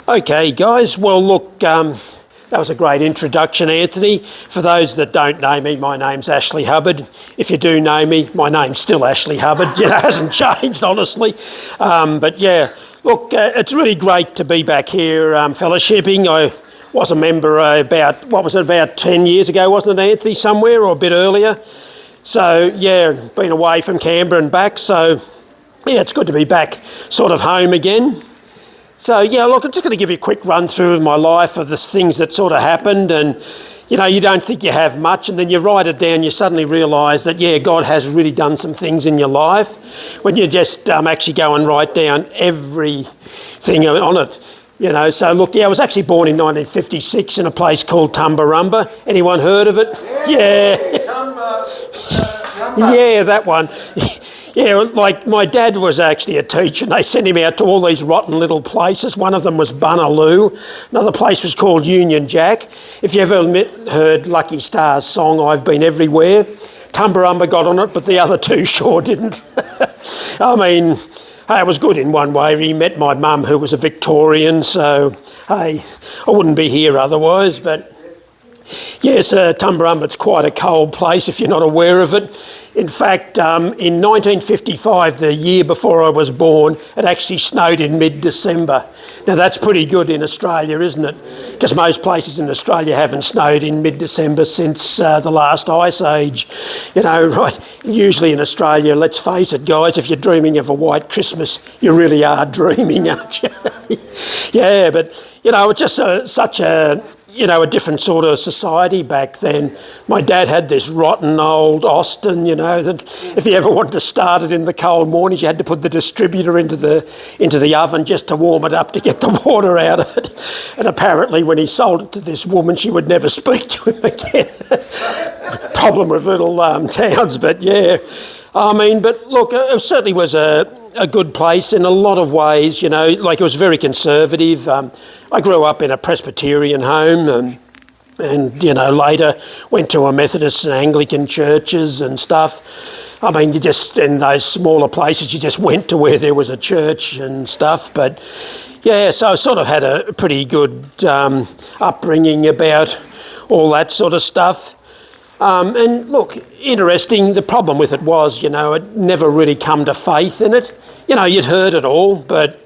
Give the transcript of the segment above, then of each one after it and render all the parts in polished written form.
Okay, guys. Well, look, that was a great introduction, Anthony. For those that don't know me, my name's Ashley Hubbard. If you do know me, my name's still Ashley Hubbard. It hasn't changed, honestly. But yeah, look, it's really great to be back here fellowshipping. I was a member about 10 years ago, wasn't it, Anthony, somewhere, or a bit earlier? So yeah, been away from Canberra and back. So yeah, it's good to be back sort of home again. So yeah, look, I'm just going to give you a quick run through of my life, of the things that sort of happened, and you don't think you have much, and then you write it down, you suddenly realise that yeah, God has really done some things in your life when you just actually go and write down everything on it. So look, yeah, I was actually born in 1956 in a place called Tumbarumba. Anyone heard of it? Yeah. Yeah, that one. Yeah, like my dad was actually a teacher and they sent him out to all these rotten little places. One of them was Bunaloo. Another place was called Union Jack. If you ever heard Lucky Star's song, I've Been Everywhere, Tumbarumba got on it, but the other two sure didn't. I mean, hey, it was good in one way. He met my mum, who was a Victorian, so hey, I wouldn't be here otherwise, but yes, Tumbarumba's quite a cold place if you're not aware of it. In fact, in 1955, the year before I was born, it actually snowed in mid-December. Now that's pretty good in Australia, isn't it? Because most places in Australia haven't snowed in mid-December since the last ice age. Right? Usually in Australia, let's face it, guys, if you're dreaming of a white Christmas, you really are dreaming, aren't you? Yeah, but it's just such a different sort of society back then. My dad had this rotten old Austin, that if you ever wanted to start it in the cold mornings, you had to put the distributor into the oven just to warm it up to get the water out of it. And apparently when he sold it to this woman, she would never speak to him again. Problem with little towns, but yeah. But look, it certainly was a good place in a lot of ways, like it was very conservative. I grew up in a Presbyterian home and later went to a Methodist and Anglican churches and stuff. You just, in those smaller places, you just went to where there was a church and stuff. But yeah, so I sort of had a pretty good upbringing about all that sort of stuff. And look, interesting, the problem with it was, it never really come to faith in it. You'd heard it all, but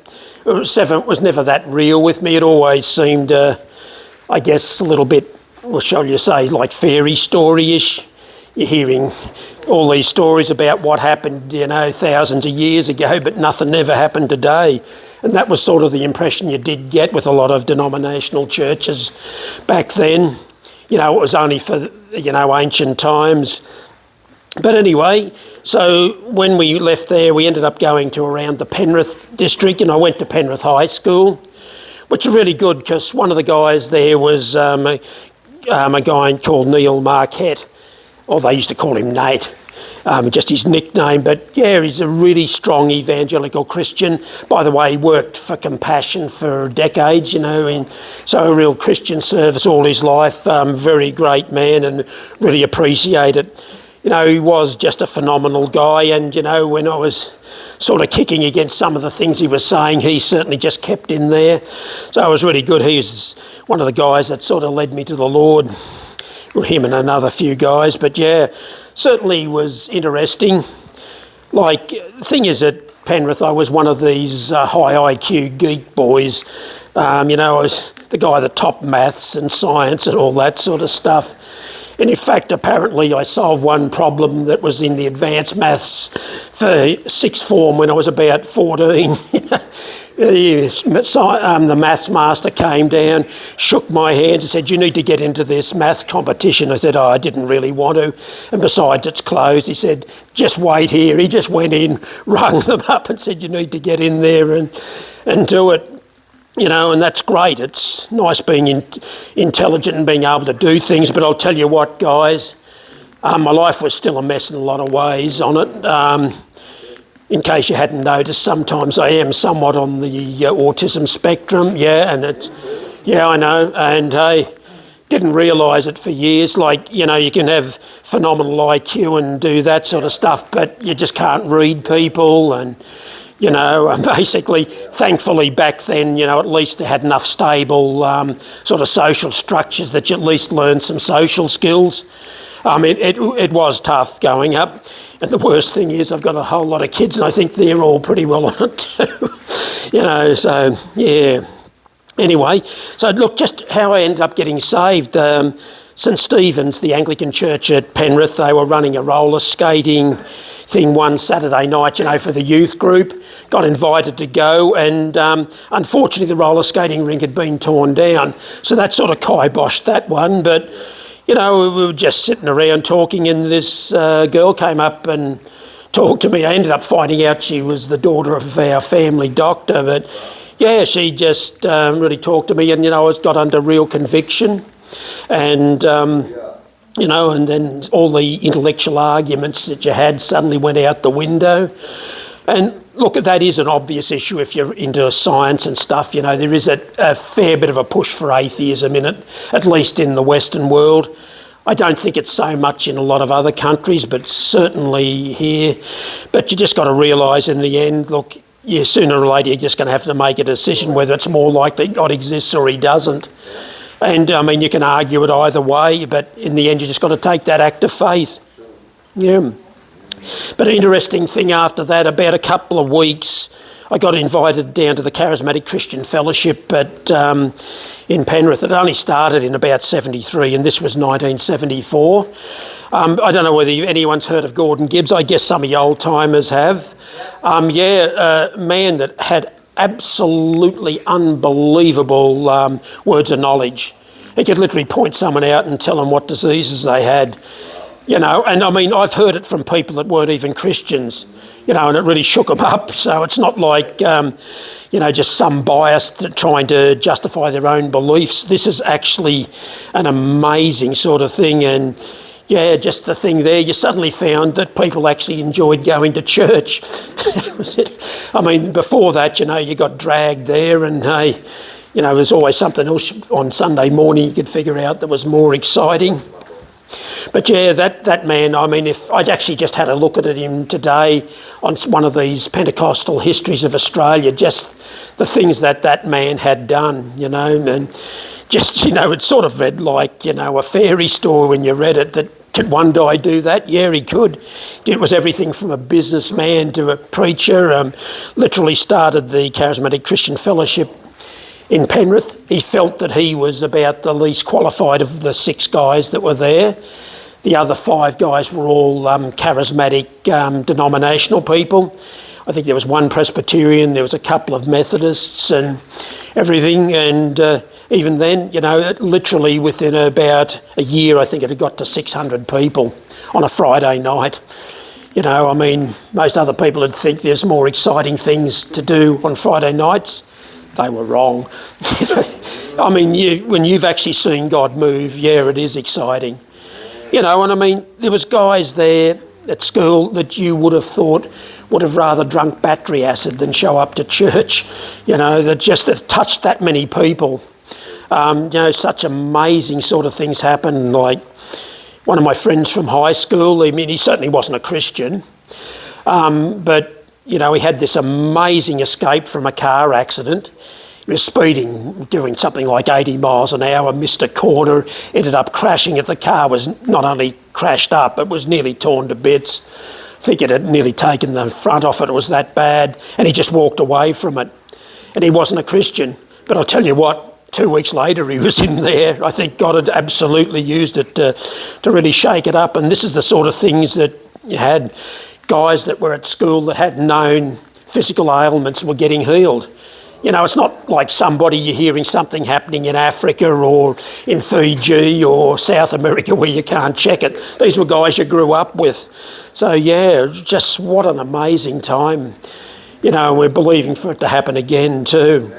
it was never that real with me. It always seemed, I guess, a little bit, well, shall you say, like fairy story-ish. You're hearing all these stories about what happened, thousands of years ago, but nothing ever happened today. And that was sort of the impression you did get with a lot of denominational churches back then. It was only for, ancient times. But anyway, so when we left there, we ended up going to around the Penrith district, and I went to Penrith High School, which was really good because one of the guys there was a guy called Neil Marquette, or they used to call him Nate, just his nickname. But yeah, he's a really strong evangelical Christian. By the way, he worked for Compassion for decades, so a real Christian service all his life. Very great man and really appreciate it. He was just a phenomenal guy, and, when I was sort of kicking against some of the things he was saying, he certainly just kept in there. So it was really good. He was one of the guys that sort of led me to the Lord, him and another few guys. But yeah, certainly was interesting. Like, the thing is, at Penrith, I was one of these high IQ geek boys. I was the guy that topped maths and science and all that sort of stuff. And in fact, apparently I solved one problem that was in the advanced maths for sixth form when I was about 14. The maths master came down, shook my hand and said, "You need to get into this maths competition." I said, "Oh, I didn't really want to. And besides, it's closed." He said, "Just wait here." He just went in, rung them up and said, "You need to get in there and do it." And that's great. It's nice being intelligent and being able to do things. But I'll tell you what, guys, my life was still a mess in a lot of ways on it. In case you hadn't noticed, sometimes I am somewhat on the autism spectrum. Yeah, I know. And I didn't realise it for years. Like, you can have phenomenal IQ and do that sort of stuff, but you just can't read people and Basically, thankfully back then, at least they had enough stable sort of social structures that you at least learned some social skills. It was tough going up. And the worst thing is I've got a whole lot of kids and I think they're all pretty well on it too. So yeah. Anyway, so look, just how I ended up getting saved. St Stephen's, the Anglican church at Penrith, they were running a roller skating thing one Saturday night, for the youth group. Got invited to go and unfortunately the roller skating rink had been torn down. So that sort of kiboshed that one. But, we were just sitting around talking and this girl came up and talked to me. I ended up finding out she was the daughter of our family doctor. But yeah, she just really talked to me and, I got under real conviction. And, and then all the intellectual arguments that you had suddenly went out the window. And look, that is an obvious issue if you're into science and stuff. There is a fair bit of a push for atheism in it, at least in the Western world. I don't think it's so much in a lot of other countries, but certainly here. But you just got to realise in the end, look, sooner or later you're just going to have to make a decision whether it's more likely God exists or he doesn't. And, you can argue it either way, but in the end, you just got to take that act of faith. Yeah. But an interesting thing after that, about a couple of weeks, I got invited down to the Charismatic Christian Fellowship in Penrith. It only started in about 73, and this was 1974. I don't know whether anyone's heard of Gordon Gibbs. I guess some of you old-timers have. A man that had absolutely unbelievable words of knowledge. He could literally point someone out and tell them what diseases they had, and I've heard it from people that weren't even Christians, and it really shook them up. So it's not like, just some bias trying to justify their own beliefs. This is actually an amazing sort of thing. And yeah, just the thing there, you suddenly found that people actually enjoyed going to church. Before that, you got dragged there and, hey, there's always something else on Sunday morning you could figure out that was more exciting. But yeah, that man, if I'd actually just had a look at him today on one of these Pentecostal histories of Australia, just the things that man had done, and just, it sort of read like, a fairy story when you read it, that could one guy do that? Yeah, he could. It was everything from a businessman to a preacher. Literally started the Charismatic Christian Fellowship in Penrith. He felt that he was about the least qualified of the 6 guys that were there. The other 5 guys were all charismatic denominational people. I think there was one Presbyterian, there was a couple of Methodists and everything. And even then, literally within about a year, I think it had got to 600 people on a Friday night. Most other people would think there's more exciting things to do on Friday nights. They were wrong. When you've actually seen God move, yeah, it is exciting. There was guys there at school that you would have thought would have rather drunk battery acid than show up to church, that just had touched that many people. Such amazing sort of things happen. Like one of my friends from high school, he certainly wasn't a Christian, but, he had this amazing escape from a car accident. He was speeding, doing something like 80 miles an hour, missed a corner, ended up crashing it. The car was not only crashed up, it was nearly torn to bits. I think it had nearly taken the front off it, it was that bad, and he just walked away from it. And he wasn't a Christian, but I'll tell you what, 2 weeks later he was in there. I think God had absolutely used it to really shake it up. And this is the sort of things that you had guys that were at school that had known physical ailments were getting healed. It's not like somebody you're hearing something happening in Africa or in Fiji or South America where you can't check it. These were guys you grew up with. So yeah, just what an amazing time. We're believing for it to happen again too.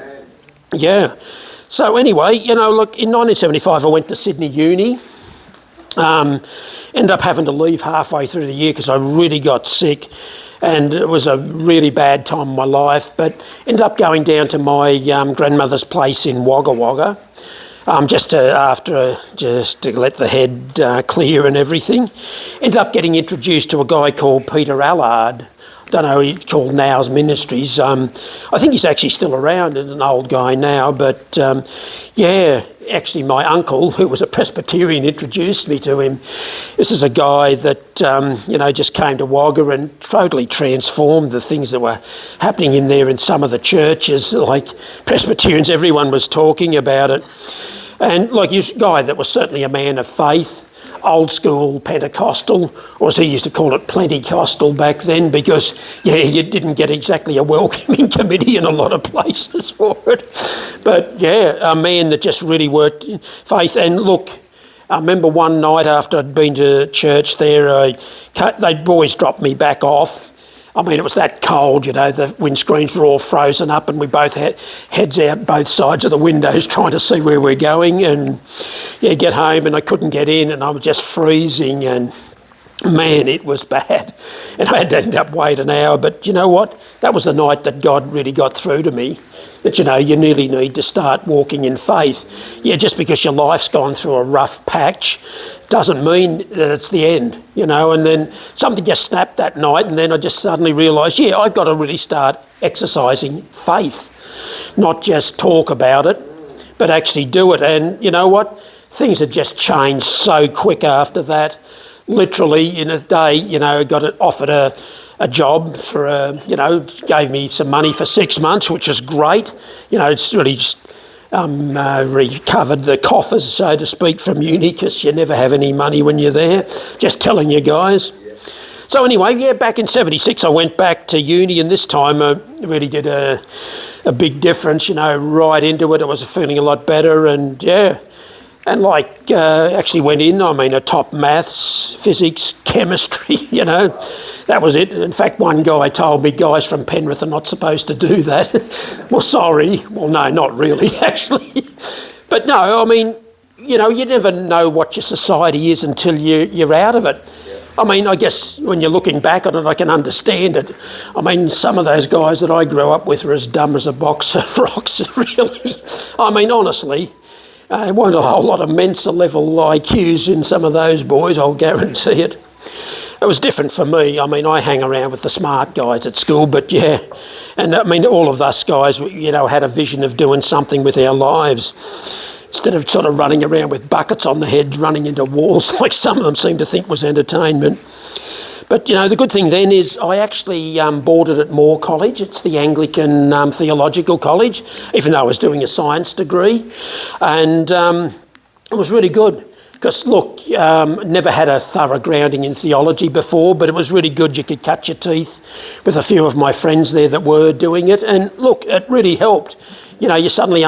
Yeah. So anyway, look, in 1975 I went to Sydney Uni. Ended up having to leave halfway through the year because I really got sick and it was a really bad time in my life, but ended up going down to my grandmother's place in Wagga Wagga just to let the head clear and everything. Ended up getting introduced to a guy called Peter Allard. don't know, he's called Now's Ministries. I think he's actually still around, and an old guy now, but yeah, actually my uncle, who was a Presbyterian, introduced me to him. This is a guy that, you know, just came to Wagga and totally transformed the things that were happening in there in some of the churches, like Presbyterians, everyone was talking about it. And like, he's a guy that was certainly a man of faith, old school Pentecostal, or as he used to call it, Plenty-costal back then, because, yeah, you didn't get exactly a welcoming committee in a lot of places for it. But, yeah, a man that just really worked in faith. And look, I remember one night after I'd been to church there, they'd boys dropped me back off. I mean, it was that cold, you know, the windscreens were all frozen up and we both had heads out both sides of the windows trying to see where we're going, and, yeah, get home and I couldn't get in and I was just freezing, and, man, it was bad. And I had to end up wait an hour, but you know what? That was the night that God really got through to me, that, you know, you really need to start walking in faith. Yeah, just because your life's gone through a rough patch doesn't mean that it's the end, you know. And then something just snapped that night, and then I just suddenly realised, yeah, I've got to really start exercising faith, not just talk about it, but actually do it. And you know what? Things had just changed so quick after that. Literally in a day, you know, offered a job for you know, gave me some money for 6 months, which is great. You know, it's really just recovered the coffers, so to speak, from uni, because you never have any money when you're there. Just telling you guys. Yeah. So anyway, yeah, back in '76 I went back to uni, and this time I really did a big difference, you know, right into it. I was feeling a lot better, and yeah. And like, actually went in, I mean, a top maths, physics, chemistry, you know, that was it. In fact, one guy told me, guys from Penrith are not supposed to do that. Well, sorry. Well, no, not really, actually. But no, I mean, you know, you never know what your society is until you're out of it. I mean, I guess when you're looking back on it, I can understand it. I mean, some of those guys that I grew up with were as dumb as a box of rocks, really. I mean, honestly. There weren't a whole lot of Mensa level IQs in some of those boys, I'll guarantee it. It was different for me. I mean, I hang around with the smart guys at school, but yeah. And I mean, all of us guys, you know, had a vision of doing something with our lives. Instead of sort of running around with buckets on the head, running into walls like some of them seemed to think was entertainment. But, you know, the good thing then is I actually boarded at Moore College. It's the Anglican Theological College, even though I was doing a science degree. And it was really good because, look, never had a thorough grounding in theology before, but it was really good. You could cut your teeth with a few of my friends there that were doing it. And, look, it really helped. You know, you suddenly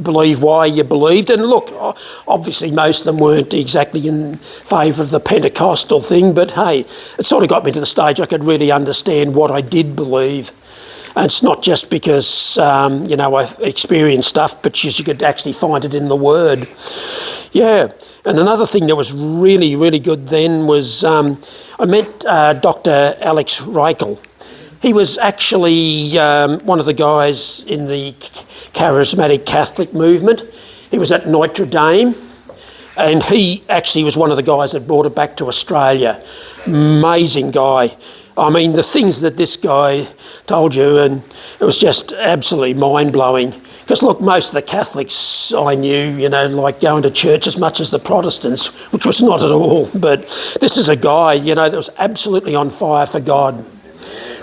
believe why you believed. And look, obviously most of them weren't exactly in favour of the Pentecostal thing, but hey, it sort of got me to the stage I could really understand what I did believe. And it's not just because, you know, I experienced stuff, but you could actually find it in the Word. Yeah. And another thing that was really, really good then was I met Dr. Alex Reichel. He was actually one of the guys in the charismatic Catholic movement. He was at Notre Dame, and he actually was one of the guys that brought it back to Australia. Amazing guy. I mean, the things that this guy told you, and it was just absolutely mind-blowing. Because, look, most of the Catholics I knew, you know, like going to church as much as the Protestants, which was not at all. But this is a guy, you know, that was absolutely on fire for God.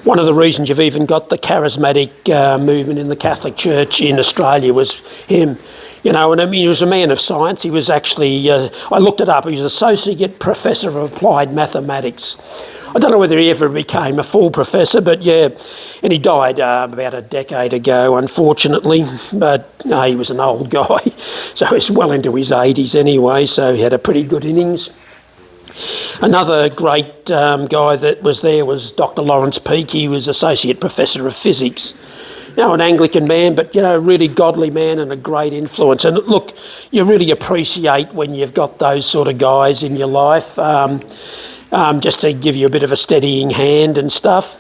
One of the reasons you've even got the charismatic movement in the Catholic Church in Australia was him. You know, and I mean, he was a man of science. He was actually, I looked it up, he was Associate Professor of Applied Mathematics. I don't know whether he ever became a full professor, but yeah, and he died about a decade ago, unfortunately. But no, he was an old guy, so he's well into his 80s anyway, so he had a pretty good innings. Another great guy that was there was Dr. Lawrence Peake. He was Associate Professor of Physics. Now, an Anglican man, but, you know, a really godly man and a great influence. And look, you really appreciate when you've got those sort of guys in your life, just to give you a bit of a steadying hand and stuff.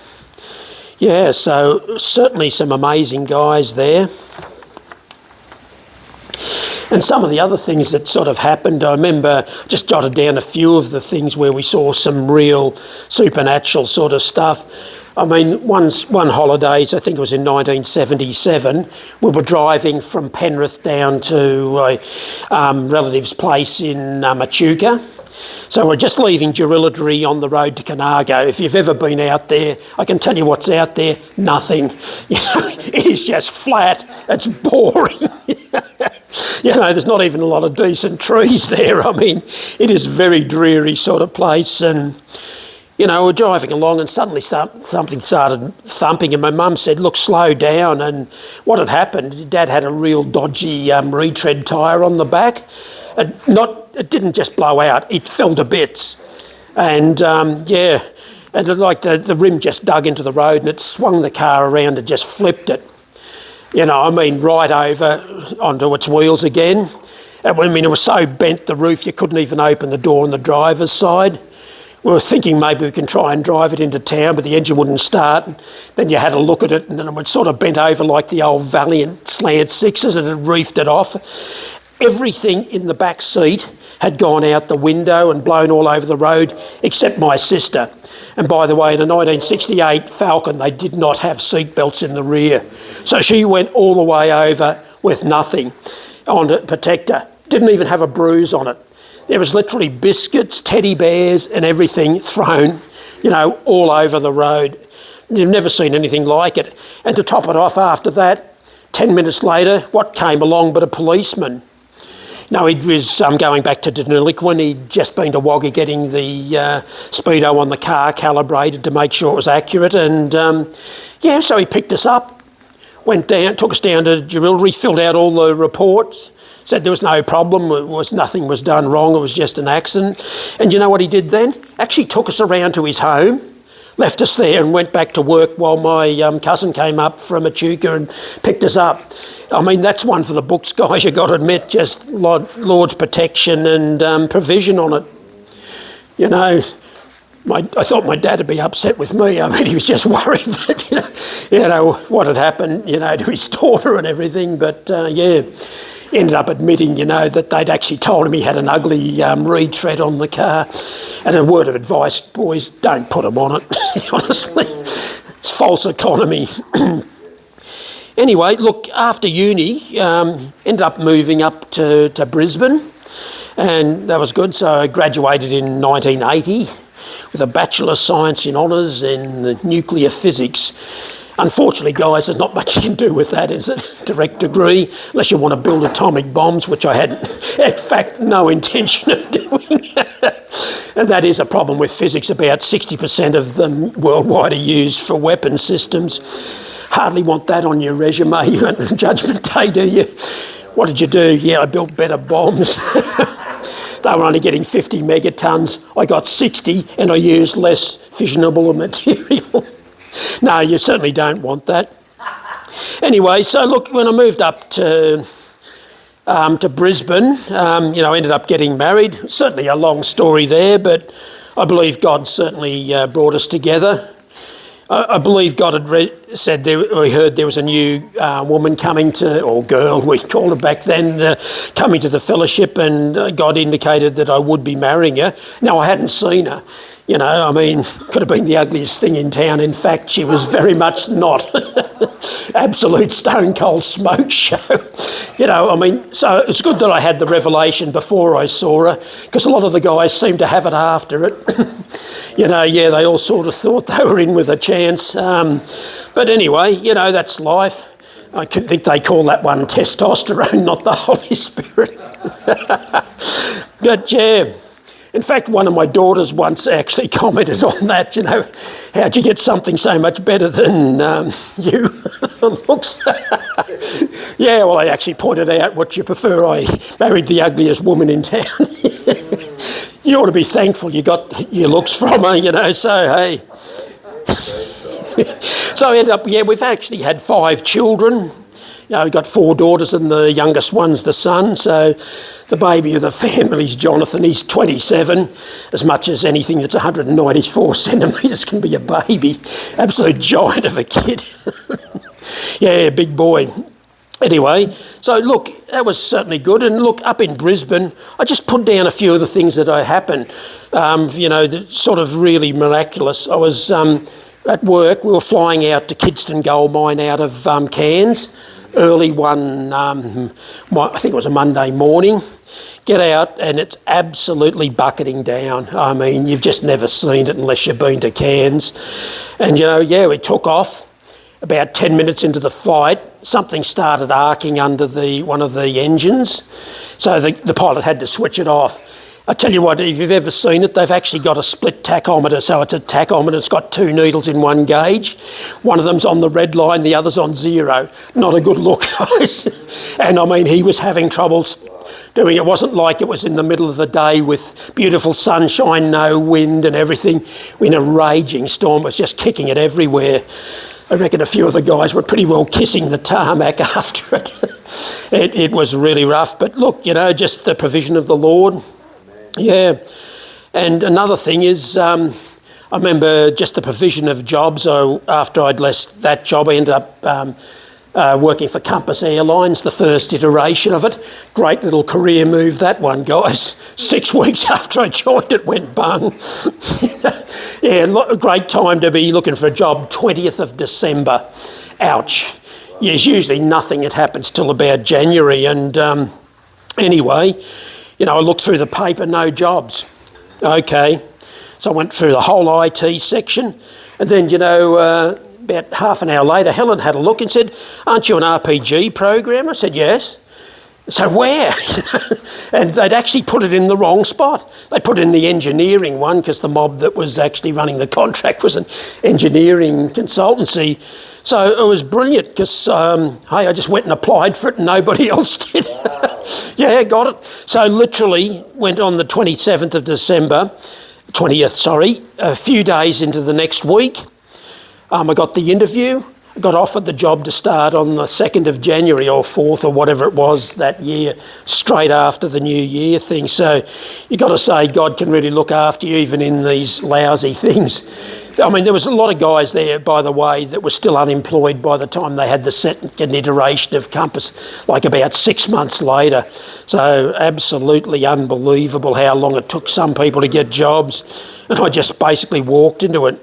Yeah, so certainly some amazing guys there. And some of the other things that sort of happened, I remember just jotted down a few of the things where we saw some real supernatural sort of stuff. I mean, one holidays, I think it was in 1977, we were driving from Penrith down to a relative's place in Echuca. So we're just leaving Jerilladri on the road to Carnargo. If you've ever been out there, I can tell you what's out there, nothing. You know, it is just flat, it's boring. You know, there's not even a lot of decent trees there. I mean, it is a very dreary sort of place. And, you know, we're driving along and suddenly something started thumping and my mum said, look, slow down. And what had happened, Dad had a real dodgy retread tyre on the back. It didn't just blow out, it fell to bits. And and the rim just dug into the road and it swung the car around and just flipped it. You know, I mean, right over onto its wheels again. I mean, it was so bent, the roof, you couldn't even open the door on the driver's side. We were thinking maybe we can try and drive it into town, but the engine wouldn't start. Then you had a look at it and then it sort of bent over like the old Valiant Slant Sixes and it reefed it off. Everything in the back seat had gone out the window and blown all over the road, except my sister. And by the way, in a 1968 Falcon, they did not have seat belts in the rear. So she went all the way over with nothing on to protect her. Didn't even have a bruise on it. There was literally biscuits, teddy bears and everything thrown, you know, all over the road. You've never seen anything like it. And to top it off after that, 10 minutes later, what came along but a policeman? No, he was going back to Deniliquin. He'd just been to Wagga getting the speedo on the car calibrated to make sure it was accurate. And so he picked us up, went down, took us down to Jerilladri, filled out all the reports, said there was no problem, nothing was done wrong, it was just an accident. And you know what he did then? Actually took us around to his home, left us there and went back to work while my cousin came up from Echuca and picked us up. I mean, that's one for the books, guys, you've got to admit, just Lord's protection and provision on it. You know, I thought my dad would be upset with me. I mean, he was just worried that, you know, what had happened, you know, to his daughter and everything. But, ended up admitting, you know, that they'd actually told him he had an ugly retread on the car. And a word of advice, boys, don't put them on it, honestly. It's false economy. Anyway, look, after uni, ended up moving up to Brisbane, and that was good. So I graduated in 1980 with a Bachelor of Science in Honours in nuclear physics. Unfortunately, guys, there's not much you can do with that, is it? Direct degree, unless you want to build atomic bombs, which I had, in fact, no intention of doing. And that is a problem with physics. About 60% of them worldwide are used for weapon systems. Hardly want that on your resume on Judgment Day, do you? What did you do? Yeah, I built better bombs. They were only getting 50 megatons. I got 60 and I used less fissionable material. No, you certainly don't want that. Anyway, so look, when I moved up to Brisbane, ended up getting married. Certainly a long story there, but I believe God certainly brought us together. I believe God had said we heard there was a new woman coming to, or girl, we called her back then, coming to the fellowship, and God indicated that I would be marrying her. Now, I hadn't seen her. You know, I mean, could have been the ugliest thing in town. In fact, she was very much not. Absolute stone cold smoke show. You know, I mean, so it's good that I had the revelation before I saw her, because a lot of the guys seem to have it after it. You know, yeah, they all sort of thought they were in with a chance. But anyway, you know, that's life. I think they call that one testosterone, not the Holy Spirit. But yeah. In fact, one of my daughters once actually commented on that, you know, how'd you get something so much better than you? Looks. Yeah, well, I actually pointed out what you prefer. I married the ugliest woman in town. You ought to be thankful you got your looks from her, you know, so hey. So I ended up, we've actually had 5 children. You know, we've got 4 daughters and the youngest one's the son. So the baby of the family's Jonathan. He's 27. As much as anything that's 194 centimetres can be a baby. Absolute giant of a kid. Yeah, big boy. Anyway, so look, that was certainly good. And look, up in Brisbane, I just put down a few of the things that happened, that sort of really miraculous. I was at work, we were flying out to Kidston Gold Mine out of Cairns, early I think it was a Monday morning. Get out and it's absolutely bucketing down. I mean, you've just never seen it unless you've been to Cairns. And, we took off. About 10 minutes into the flight, something started arcing under one of the engines. So the pilot had to switch it off. I tell you what, if you've ever seen it, they've actually got a split tachometer. So it's a tachometer, it's got two needles in one gauge. One of them's on the red line, the other's on zero. Not a good look, guys. And I mean, he was having trouble doing it. It wasn't like it was in the middle of the day with beautiful sunshine, no wind and everything. In a raging storm, it was just kicking it everywhere. I reckon a few of the guys were pretty well kissing the tarmac after it. It was really rough. But look, just the provision of the Lord. Yeah. And another thing is, I remember just the provision of jobs. After I'd left that job, I ended up working for Compass Airlines, the first iteration of it. Great little career move, that one, guys. 6 weeks after I joined, it went bung. Yeah, a great time to be looking for a job, 20th of December. Ouch. There's usually nothing that happens till about January. And anyway, I looked through the paper, no jobs. Okay. So I went through the whole IT section. And then, about half an hour later, Helen had a look and said, "Aren't you an RPG programmer?" I said, "Yes." So where? And they'd actually put it in the wrong spot. They put it in the engineering one because the mob that was actually running the contract was an engineering consultancy. So it was brilliant because, hey, I just went and applied for it and nobody else did. Yeah, got it. So literally went on the 27th of December, 20th, sorry, a few days into the next week. I got the interview. I got offered the job to start on the 2nd of January or 4th or whatever it was that year, straight after the New Year thing. So you got to say God can really look after you even in these lousy things. I mean, there was a lot of guys there, by the way, that were still unemployed by the time they had the second iteration of Compass, like about 6 months later. So absolutely unbelievable how long it took some people to get jobs. And I just basically walked into it.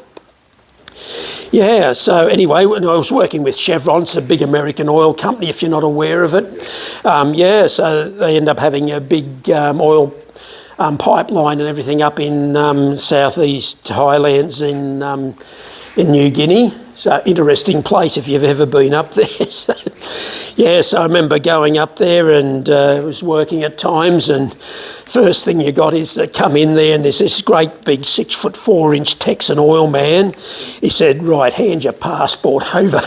Yeah, so anyway, when I was working with Chevron, it's a big American oil company, if you're not aware of it. So they end up having a big oil pipeline and everything up in southeast highlands in New Guinea. So interesting place if you've ever been up there. So I remember going up there and was working at times, and first thing you got is to come in there and there's this great big 6'4" Texan oil man. He said, "Right, hand your passport over."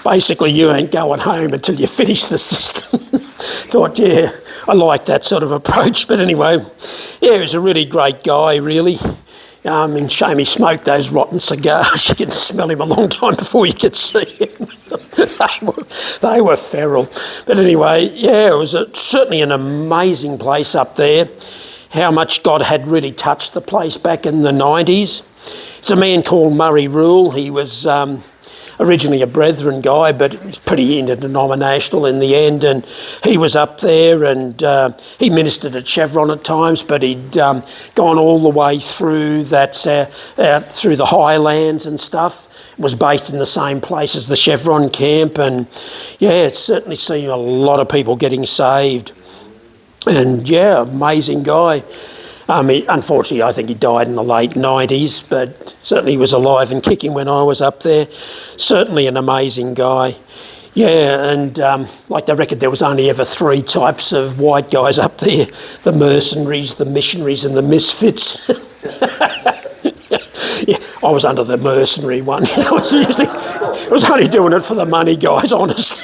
Basically, you ain't going home until you finish the system. Thought, yeah, I like that sort of approach. But anyway, yeah, he was a really great guy, really. Shame he smoked those rotten cigars. You can smell him a long time before you could see him. They were feral. But anyway, yeah, it was certainly an amazing place up there. How much God had really touched the place back in the 90s. It's a man called Murray Rule. He was originally a Brethren guy, but he was pretty interdenominational in the end, and he was up there and he ministered at Chevron at times, but he'd gone all the way through through the highlands and stuff. Was based in the same place as the Chevron camp, and yeah, it's certainly seen a lot of people getting saved. And yeah, amazing guy. Unfortunately, I think he died in the late 90s, but certainly he was alive and kicking when I was up there. Certainly an amazing guy. Yeah, and like they reckon there was only ever 3 types of white guys up there: the mercenaries, the missionaries and the misfits. Yeah, I was under the mercenary one. I was only doing it for the money, guys, honest.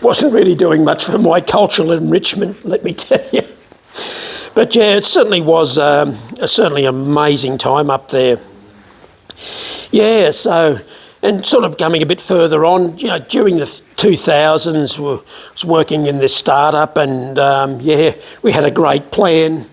Wasn't really doing much for my cultural enrichment, let me tell you. But yeah, it certainly was a certainly amazing time up there. Yeah, so, and sort of coming a bit further on, during the 2000s, I was working in this startup, and we had a great plan.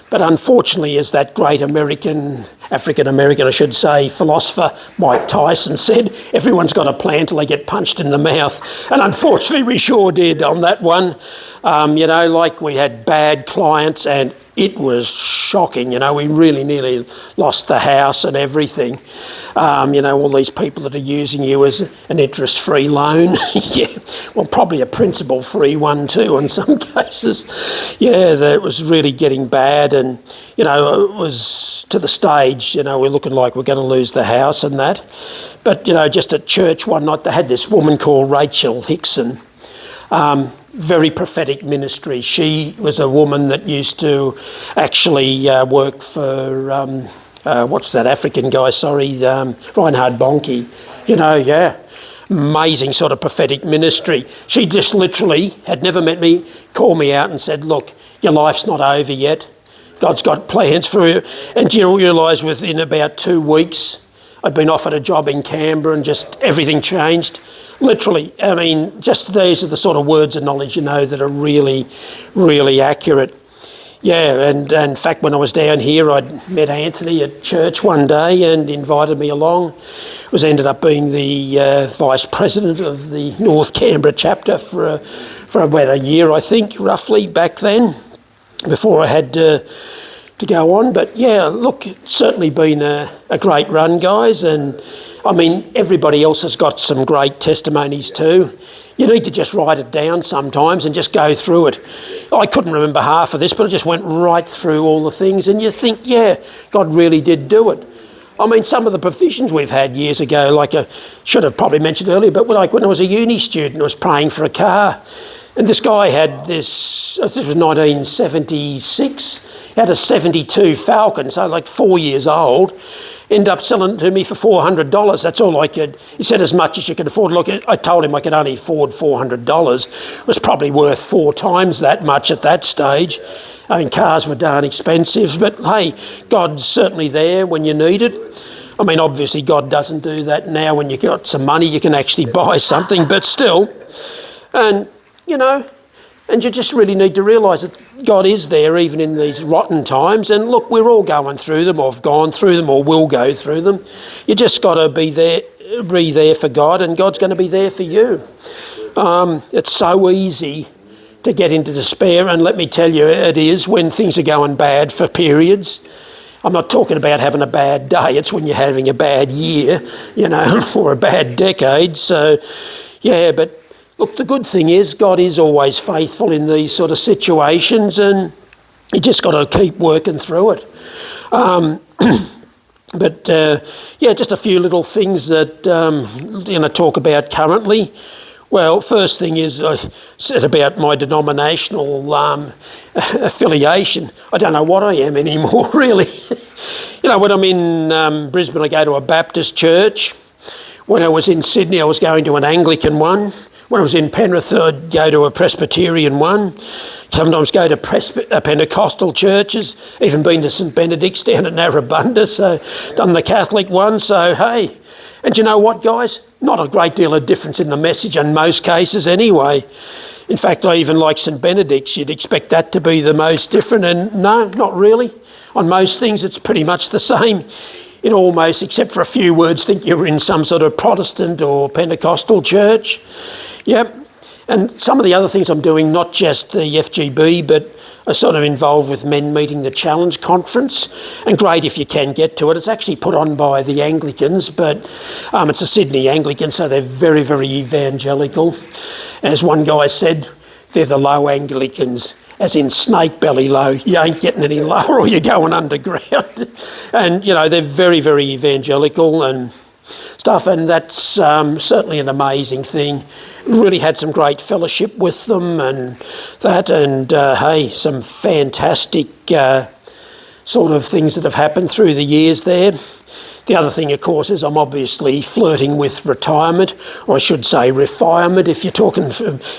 But unfortunately, as that great African-American, I should say, philosopher Mike Tyson said, everyone's got a plan till they get punched in the mouth. And unfortunately, we sure did on that one. Like we had bad clients and it was shocking. We really nearly lost the house and everything. All these people that are using you as an interest-free loan. Yeah, well, probably a principal-free one too in some cases. Yeah, that was really getting bad, and, it was to the stage, we're looking like we're going to lose the house and that. But, just at church one night, they had this woman called Rachel Hickson. Very prophetic ministry. She was a woman that used to actually work for, what's that African guy, Reinhard Bonnke. Yeah, amazing sort of prophetic ministry. She just literally had never met me, called me out and said, look, your life's not over yet. God's got plans for you. And do you realise within about 2 weeks, I'd been offered a job in Canberra and just everything changed. Literally, just these are the sort of words of knowledge, that are really, really accurate. Yeah, and in fact, when I was down here, I'd met Anthony at church one day and invited me along. Ended up being the vice president of the North Canberra chapter for about a year, I think, roughly, back then, before I had to go on. But yeah, look, it's certainly been a great run, guys, and everybody else has got some great testimonies too. You need to just write it down sometimes and just go through it. I couldn't remember half of this, but I just went right through all the things, and you think, yeah, God really did do it. Some of the provisions we've had years ago, like I should have probably mentioned earlier, but like when I was a uni student, I was praying for a car, and this guy had this was 1976, he had a 72 Falcon, so like 4 years old. Ended up selling it to me for $400. That's all I could. He said as much as you could afford. Look, I told him I could only afford $400. It was probably worth 4 times that much at that stage. Cars were darn expensive, but hey, God's certainly there when you need it. Obviously God doesn't do that now. When you've got some money, you can actually buy something, but still. And, and you just really need to realise that God is there even in these rotten times. And look, we're all going through them, or have gone through them, or will go through them. You just got to be there for God, and God's going to be there for you. It's so easy to get into despair, and let me tell you, it is when things are going bad for periods. I'm not talking about having a bad day. It's when you're having a bad year, or a bad decade. So, yeah, but look, the good thing is God is always faithful in these sort of situations, and you just got to keep working through it. But just a few little things that talk about currently. Well, first thing is I said about my denominational affiliation. I don't know what I am anymore, really. When I'm in Brisbane, I go to a Baptist church. When I was in Sydney, I was going to an Anglican one. When I was in Penrith, I'd go to a Presbyterian one. Sometimes go to Pentecostal churches, even been to St Benedict's down at Narrabundah, so done the Catholic one, so hey. And you know what, guys? Not a great deal of difference in the message in most cases anyway. In fact, I even like St Benedict's. You'd expect that to be the most different, and no, not really. On most things, it's pretty much the same. In almost, except for a few words, think you're in some sort of Protestant or Pentecostal church. Yep. And some of the other things I'm doing, not just the FGB, but are sort of involved with Men Meeting the Challenge conference. And great if you can get to it. It's actually put on by the Anglicans, but it's a Sydney Anglican, so they're very, very evangelical. As one guy said, they're the low Anglicans, as in snake belly low. You ain't getting any lower or you're going underground. And, they're very, very evangelical and stuff, and that's certainly an amazing thing. Really had some great fellowship with them and that, and hey, some fantastic sort of things that have happened through the years there. The other thing, of course, is I'm obviously flirting with retirement, or I should say refinement, if you're talking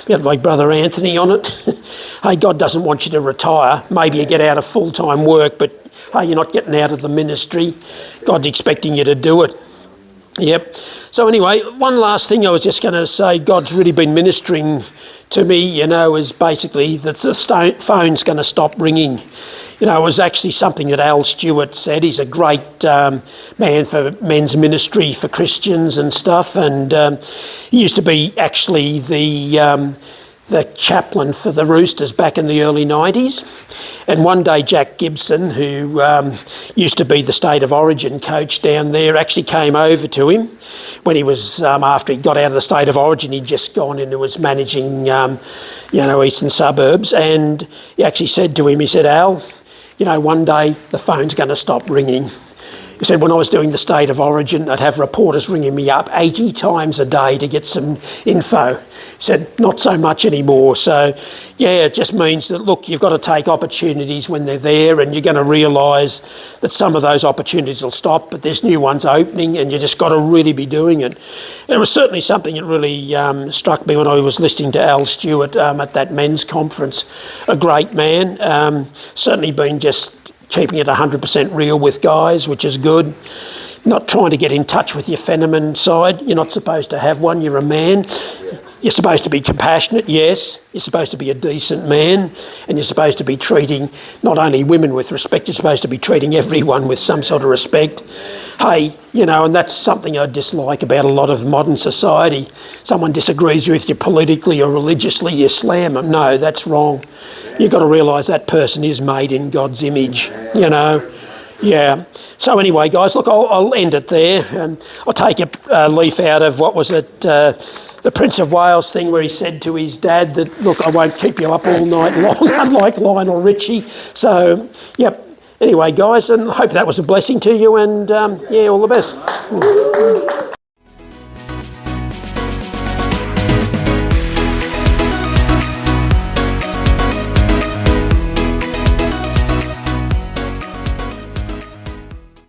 like Brother Anthony on it. Hey, God doesn't want you to retire. Maybe you get out of full-time work, but hey, you're not getting out of the ministry. God's expecting you to do it. Yep. So anyway, one last thing I was just going to say, God's really been ministering to me, is basically that the phone's going to stop ringing. It was actually something that Al Stewart said. He's a great man for men's ministry for Christians and stuff, and he used to be actually the the chaplain for the Roosters back in the early 90s. And one day Jack Gibson, who used to be the State of Origin coach down there, actually came over to him when he was, after he got out of the State of Origin, he'd just gone into was managing, eastern suburbs. And he actually said to him, he said, Al, one day the phone's going to stop ringing. He said, when I was doing the State of Origin, I'd have reporters ringing me up 80 times a day to get some info. He said, not so much anymore. So, yeah, it just means that, look, you've got to take opportunities when they're there, and you're going to realise that some of those opportunities will stop, but there's new ones opening, and you just got to really be doing it. And it was certainly something that really struck me when I was listening to Al Stewart at that men's conference. A great man, certainly been just keeping it 100% real with guys, which is good. Not trying to get in touch with your feminine side. You're not supposed to have one. You're a man. You're supposed to be compassionate, yes. You're supposed to be a decent man, and you're supposed to be treating not only women with respect, you're supposed to be treating everyone with some sort of respect. Hey, and that's something I dislike about a lot of modern society. Someone disagrees with you politically or religiously, you slam them. No, that's wrong. You've got to realise that person is made in God's image, Yeah. So anyway, guys, look, I'll end it there. I'll take a leaf out of, what was it, the Prince of Wales thing, where he said to his dad that, look, I won't keep you up all night long, unlike Lionel Richie. So, yep. Anyway, guys, and I hope that was a blessing to you, and, all the best.